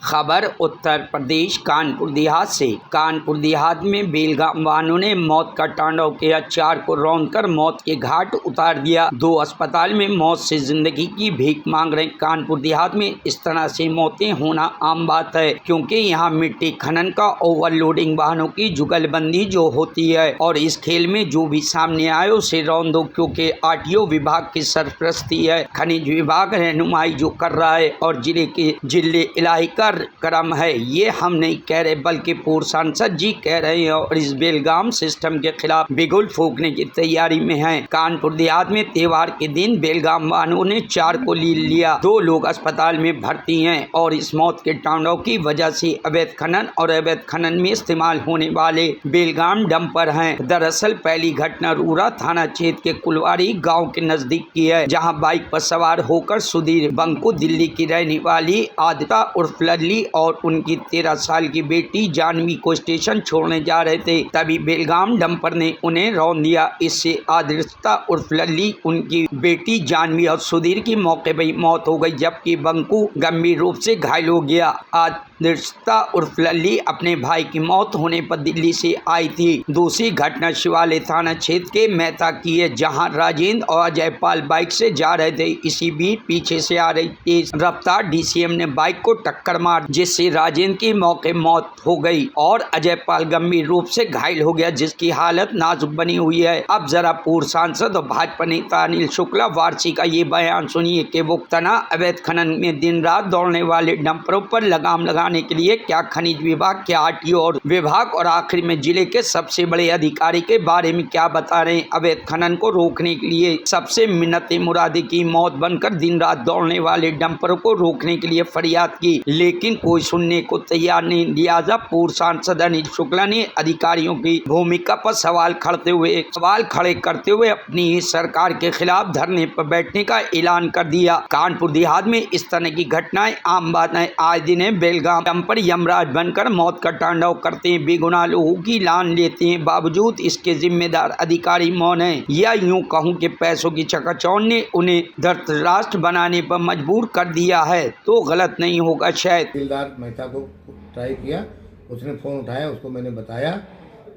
खबर उत्तर प्रदेश कानपुर देहात से। कानपुर देहात में बेलगाम वाहनों ने मौत का तांडव किया। 4 को रौंदकर मौत के घाट उतार दिया। 2 अस्पताल में मौत से जिंदगी की भीख मांग रहे। कानपुर देहात में इस तरह से मौतें होना आम बात है, क्योंकि यहाँ मिट्टी खनन का ओवरलोडिंग वाहनों की जुगलबंदी जो होती है, और इस खेल में जो भी सामने आए उसे रौंद दो, क्योंकि आरटीओ विभाग की सरपरस्ती है, खनिज विभाग रहनुमाई जो कर रहा है और जिले इलाही का क्रम है। ये हम नहीं कह रहे, बल्कि पूर्व सांसद जी कह रहे हैं और इस बेलगाम सिस्टम के खिलाफ बिगुल फूंकने की तैयारी में हैं। कानपुर देहात में त्योहार के दिन बेलगाम वाहनों ने 4 को लिया। 2 लोग अस्पताल में भर्ती हैं और इस मौत के तांडव की वजह से अवैध खनन और अवैध खनन में इस्तेमाल होने वाले बेलगाम डंपर हैं। दरअसल पहली घटना रूरा थाना क्षेत्र के कुलवारी गाँव के नजदीक की है, जहाँ बाइक पर सवार होकर सुधीर बंकू दिल्ली की रहने वाली आदिता उर्फ लल्ली और उनकी 13 साल की बेटी जानवी को स्टेशन छोड़ने जा रहे थे। तभी बेलगाम डंपर ने उन्हें रौंद दिया। इससे आदिता उर्फ लल्ली, उनकी बेटी जानवी और सुधीर की मौके पर मौत हो गई, जबकि बंकू गंभीर रूप से घायल हो गया। आदिता उर्फ लल्ली अपने भाई की मौत होने पर दिल्ली से आई थी। दूसरी घटना शिवालय थाना क्षेत्र के मेहता की है, जहां राजेंद्र और अजय पाल बाइक से जा रहे थे। इसी बीच पीछे से आ रही तेज रफ्तार डीसीएम ने बाइक को टक्कर मार, जिससे राजेंद्र की मौके मौत हो गई और अजय पाल गंभीर रूप से घायल हो गया, जिसकी हालत नाजुक बनी हुई है। अब जरा पूर्व सांसद और भाजपा नेता अनिल शुक्ला वारसी का ये बयान सुनिए कि वो तना अवैध खनन में दिन रात दौड़ने वाले डंपरों पर लगाम लगाने के लिए क्या खनिज विभाग, क्या आरटीओ और विभाग और आखिर में जिले के सबसे बड़े अधिकारी के बारे में क्या बता रहे हैं। अवैध खनन को रोकने के लिए सबसे मिन्नतें मुरादे की मौत बनकर दिन रात दौड़ने वाले डंपरों को रोकने के लिए फरियाद की, लेकिन कोई सुनने को तैयार नहीं। लिहाजा पूर्व सांसद अनिल शुक्ला ने अधिकारियों की भूमिका पर सवाल खड़े करते हुए अपनी ही सरकार के खिलाफ धरने पर बैठने का ऐलान कर दिया। कानपुर देहात में इस तरह की घटनाएं आम बात है। आज दिन बेलगाम डंपर यमराज बनकर मौत का तांडव करते हैं, बेगुनाह लोगों की जान लेते हैं, बावजूद इसके जिम्मेदार अधिकारी मौन है, या यूं कहूं कि पैसों की चकाचौंध ने उन्हें धृतराष्ट्र बनाने पर मजबूर कर दिया है, तो गलत नहीं होगा शायद। तहसीलदार मेहता को ट्राई किया, उसने फ़ोन उठाया, उसको मैंने बताया।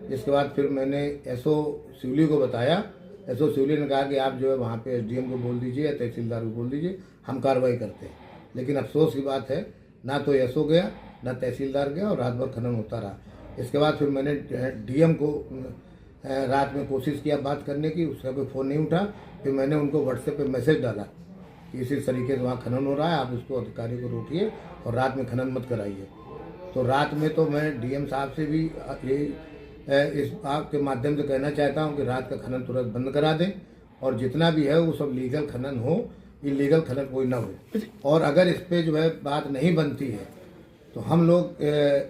इसके बाद फिर मैंने एसओ शिवली को बताया। एसओ शिवली ने कहा कि आप जो है वहाँ पे एसडीएम को बोल दीजिए या तहसीलदार को बोल दीजिए, हम कार्रवाई करते हैं। लेकिन अफसोस की बात है, ना तो एसओ गया ना तहसीलदार गया और रात भर खनन होता रहा। इसके बाद फिर मैंने डीएम को रात में कोशिश किया बात करने की, उसका कोई फ़ोन नहीं उठा। फिर मैंने उनको व्हाट्सएप पे मैसेज डाला कि इसी तरीके से वहाँ खनन हो रहा है, आप उसको अधिकारी को रोकिए और रात में खनन मत कराइए। तो रात में तो मैं डीएम साहब से भी इस आपके माध्यम से कहना चाहता हूँ कि रात का खनन तुरंत बंद करा दें, और जितना भी है वो सब लीगल खनन हो, इलीगल खनन कोई ना हो। और अगर इस पे जो है बात नहीं बनती है तो हम लोग,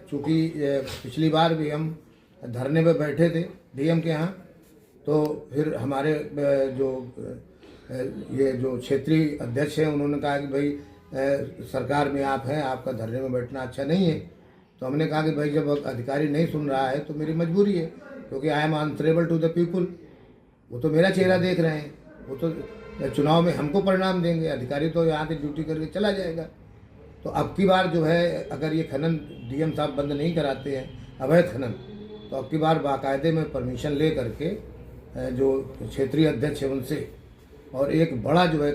चूँकि पिछली बार भी हम धरने पे बैठे थे डीएम के यहाँ, तो फिर हमारे जो क्षेत्रीय अध्यक्ष हैं उन्होंने कहा कि भाई सरकार में आप हैं, आपका धरने में बैठना अच्छा नहीं है। तो हमने कहा कि भाई जब अधिकारी नहीं सुन रहा है तो मेरी मजबूरी है, क्योंकि I am answerable to the people. वो तो मेरा चेहरा देख रहे हैं, वो तो चुनाव में हमको परिणाम देंगे, अधिकारी तो यहाँ से ड्यूटी करके चला जाएगा। तो अब की बार जो है, अगर ये खनन डीएम साहब बंद नहीं कराते हैं अवैध खनन, तो अब की बार बाकायदे में परमिशन ले करके जो क्षेत्रीय अध्यक्ष है उनसे, और एक बड़ा जो है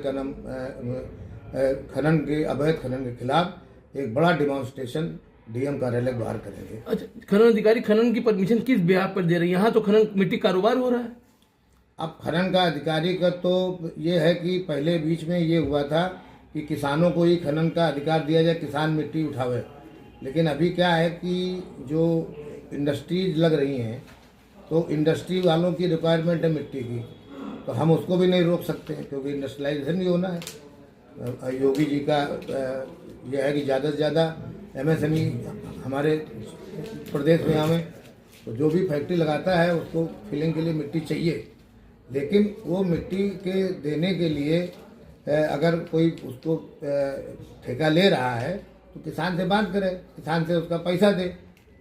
खनन के अवैध खनन के खिलाफ एक बड़ा डिमॉन्स्ट्रेशन डीएम कार्यालय बाहर करेंगे। अच्छा, खनन अधिकारी खनन की परमिशन किस बिहार पर दे रहे हैं? यहाँ तो खनन मिट्टी कारोबार हो रहा है। अब खनन का अधिकारी का तो ये है कि पहले बीच में ये हुआ था कि किसानों को ही खनन का अधिकार दिया जाए, किसान मिट्टी उठावे। लेकिन अभी क्या है कि जो इंडस्ट्रीज लग रही हैं, तो इंडस्ट्री वालों की रिक्वायरमेंट है मिट्टी की, तो हम उसको भी नहीं रोक सकते हैं, क्योंकि इंडस्ट्रियलाइजेशन भी होना है। योगी जी का यह है कि ज़्यादा से ज़्यादा एमएसएमई हमारे प्रदेश में हमें, तो जो भी फैक्ट्री लगाता है उसको फिलिंग के लिए मिट्टी चाहिए। लेकिन वो मिट्टी के देने के लिए अगर कोई उसको ठेका ले रहा है तो किसान से बात करे, किसान से उसका पैसा दे,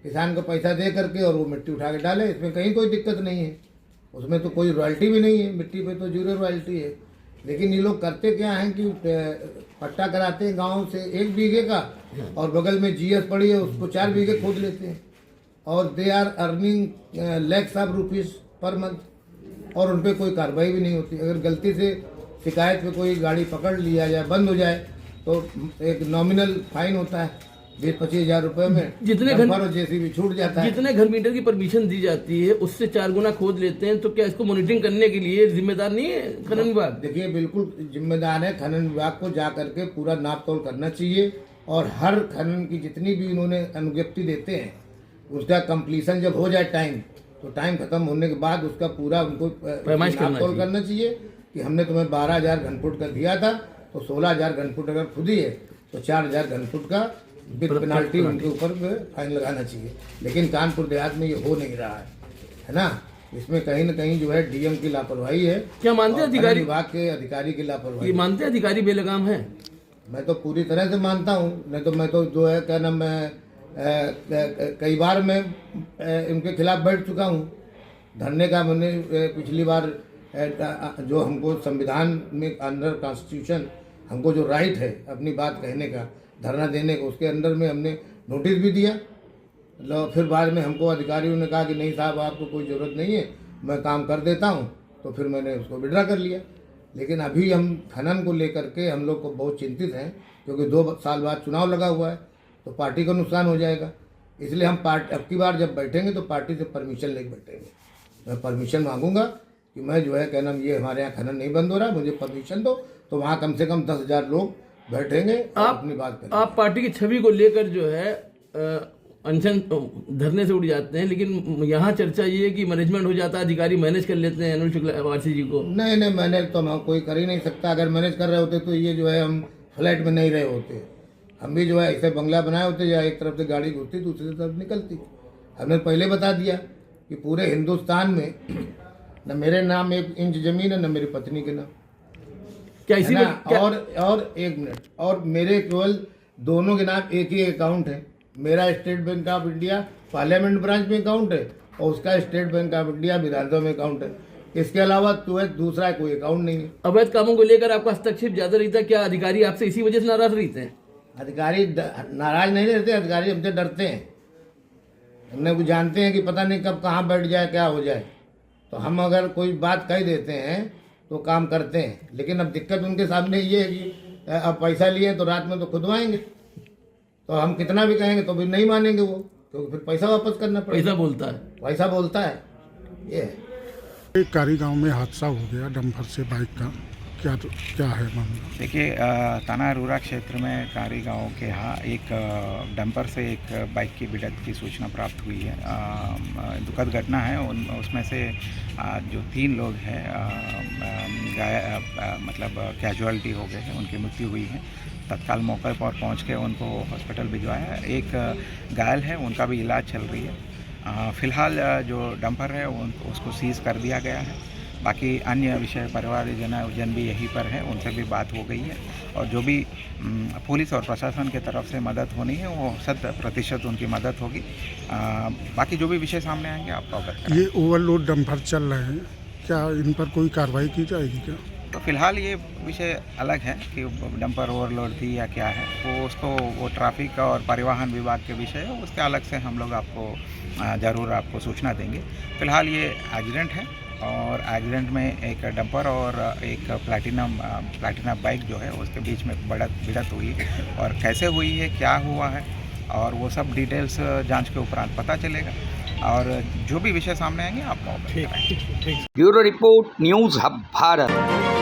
किसान को पैसा दे करके और वो मिट्टी उठा के डाले। इसमें कहीं कोई दिक्कत नहीं है, उसमें तो कोई रॉयल्टी भी नहीं है, मिट्टी पे तो जीरो रॉयल्टी है। लेकिन ये लोग करते क्या हैं कि पट्टा कराते हैं गांव से 1 बीघे का, और बगल में जीएस पड़ी है उसको 4 बीघे खोद लेते हैं, और they are earning lakhs of rupees per month, और उन पर कोई कार्रवाई भी नहीं होती। अगर गलती से शिकायत पे कोई गाड़ी पकड़ लिया जाए, बंद हो जाए, तो एक नॉमिनल फाइन होता है 20-25 हज़ार रुपये में, जितने घर जेसीबी छूट जाता है। जितने घर मीटर की परमिशन दी जाती है उससे 4 गुना खोद लेते हैं, तो क्या इसको मॉनिटरिंग करने के लिए जिम्मेदार नहीं है खनन विभाग? देखिए, बिल्कुल जिम्मेदार है खनन विभाग को, जा करके पूरा नाप तोल करना चाहिए, और हर खनन की जितनी भी उन्होंने अनुज्ञप्ति देते हैं उसका कंप्लीशन जब हो जाए टाइम, तो टाइम खत्म होने के बाद उसका पूरा उनको नाप तोल करना चाहिए कि हमने तुम्हें 12,000 घन फुट का दिया था, तो 16,000 घन फुट अगर खुद ही है तो 4,000 घन फुट का विद पेनाल्टी उनके ऊपर फाइन लगाना चाहिए। लेकिन कानपुर देहात में ये हो नहीं रहा है ना। इसमें कहीं न कहीं जो है डीएम की लापरवाही है। क्या मानते हैं अधिकारी, विभाग के अधिकारी की लापरवाही? ये मानते हैं अधिकारी बेलगाम है? मैं तो पूरी तरह से मानता हूँ। नहीं तो मैं तो जो है क्या नाम, कई बार मैं इनके खिलाफ बैठ चुका हूँ। धरने का मैंने पिछली बार जो हमको संविधान में अंडर कॉन्स्टिट्यूशन हमको जो राइट है अपनी बात कहने का, धरना देने का, उसके अंदर में हमने नोटिस भी दिया। फिर बाद में हमको अधिकारियों ने कहा कि नहीं साहब, आपको कोई ज़रूरत नहीं है, मैं काम कर देता हूँ, तो फिर मैंने उसको विड्रा कर लिया। लेकिन अभी हम खनन को लेकर के हम लोग को बहुत चिंतित हैं, क्योंकि 2 साल बाद चुनाव लगा हुआ है, तो पार्टी को नुकसान हो जाएगा। इसलिए हम अब की बार जब बैठेंगे तो पार्टी से परमिशन लेकर बैठेंगे। मैं परमिशन मांगूंगा कि मैं जो है क्या नाम, ये हमारे यहाँ खनन नहीं बंद हो रहा, मुझे परमिशन दो, तो वहाँ कम से कम 10,000 लोग बैठेंगे और अपनी बात करेंगे। आप पार्टी की छवि को लेकर जो है अनशन धरने से उठ जाते हैं, लेकिन यहाँ चर्चा ये है कि मैनेजमेंट हो जाता है, अधिकारी मैनेज कर लेते हैं अनुल शुक्ला वारसी जी को। नहीं, मैनेज तो हम कोई कर ही नहीं सकता। अगर मैनेज कर रहे होते तो ये जो है हम फ्लैट में नहीं रहे होते। हम भी जो है ऐसे बंगला बनाए होते, या एक तरफ से गाड़ी घुसती दूसरी तरफ निकलती। हमने पहले बता दिया कि पूरे हिंदुस्तान में न मेरे नाम 1 इंच जमीन है, न मेरी पत्नी के नाम। क्या इसी में और 1 मिनट, और मेरे केवल दोनों के नाम एक ही अकाउंट है। मेरा state bank of India parliament branch में अकाउंट है, और उसका स्टेट बैंक ऑफ इंडिया विधानसभा में अकाउंट है। इसके अलावा दूसरा कोई अकाउंट नहीं है। अवैध कामों को लेकर आपका हस्तक्षेप ज्यादा रहता है, क्या अधिकारी आपसे इसी वजह से नाराज रहते हैं? अधिकारी नाराज नहीं रहते, अधिकारी हमसे डरते हैं। हमने वो जानते हैं कि पता नहीं कब कहाँ बैठ जाए, क्या हो जाए। तो हम अगर कोई बात कह देते हैं तो काम करते हैं। लेकिन अब दिक्कत उनके सामने ये है कि अब पैसा लिए तो रात में तो खुदवाएंगे, तो हम कितना भी कहेंगे तो भी नहीं मानेंगे वो, क्योंकि फिर पैसा वापस करना पड़ेगा। पैसा बोलता है। ये एक कारी गांव में हादसा हो गया डंपर से बाइक का, क्या है मामला? देखिए, थाना अरोरा क्षेत्र में कारी गांव के यहाँ एक डंपर से एक बाइक की भिड़ंत की सूचना प्राप्त हुई है। दुखद घटना है। उसमें से जो 3 लोग हैं मतलब कैजुअलिटी हो गए हैं, उनकी मृत्यु हुई है। तत्काल मौके पर पहुंच के उनको हॉस्पिटल भिजवाया। एक घायल है, उनका भी इलाज चल रही है। फ़िलहाल जो डंपर है उसको सीज़ कर दिया गया है। बाकी अन्य विषय परिवारजन भी यहीं पर है, उनसे भी बात हो गई है, और जो भी पुलिस और प्रशासन की तरफ से मदद होनी है वो 100% उनकी मदद होगी। बाकी जो भी विषय सामने आएंगे आपको अवगत कराएंगे। ये ओवरलोड डंपर चल रहे हैं, क्या इन पर कोई कार्रवाई की जाएगी क्या? तो फिलहाल ये विषय अलग है कि डंपर ओवरलोड थी या क्या है, वो ट्रैफिक और परिवहन विभाग के विषय है, उसके अलग से हम लोग आपको ज़रूर आपको सूचना देंगे। फिलहाल ये एक्सीडेंट है, और एक्सीडेंट में एक डंपर और एक प्लैटिनम बाइक जो है उसके बीच में भिड़ंत हुई है, और कैसे हुई है, क्या हुआ है, और वो सब डिटेल्स जांच के उपरांत पता चलेगा, और जो भी विषय सामने आएंगे आपको। Bureau report, news hub Bharat.